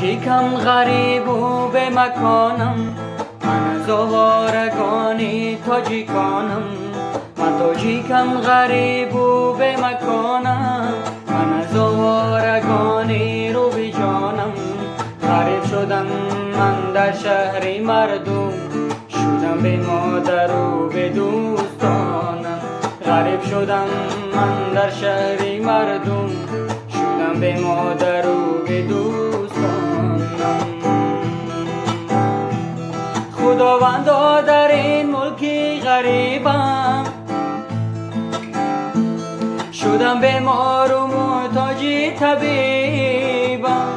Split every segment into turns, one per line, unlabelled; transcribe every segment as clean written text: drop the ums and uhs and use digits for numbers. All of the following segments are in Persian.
تاجیکم غریب و به مکانم، من از آوارگان تاجیکانم. من تاجیکم غریب و به مکانم، من از آوارگان رو به جانم. غریب شدم من در شهر مردم، شدم به مادر و به دوستانم. غریب شدم من در شهر مردم، شدم به مادر و به دوستانم. خداوندا در این ملک غریبم، شدم بیمار و محتاج طبیبم.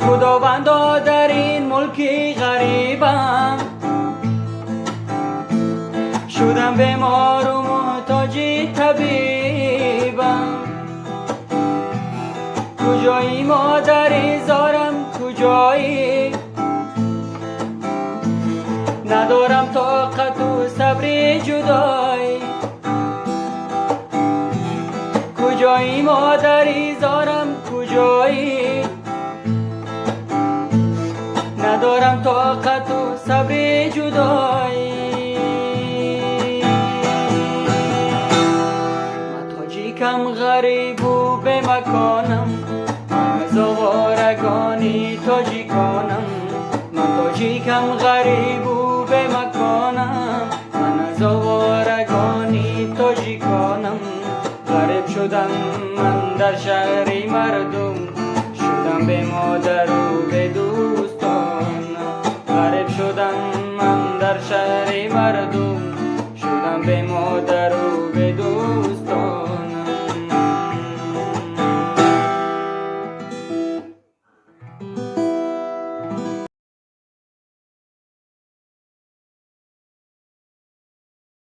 خداوندا در این ملک غریبم، شدم بیمار و محتاج طبیبم. کجایی مادر زارم کجایی، ندارم طاقت و صبر جدایی. کجایی مادر زارم کجایی، ندارم طاقت و صبر جدایی. من تاجیکم غریب و به مکانم، من از آوارگان تاجیکانم. من تاجیکم غریب و به مکانم، من از آوارگان تاجیکانم. غریب شدم من در شهر مردم،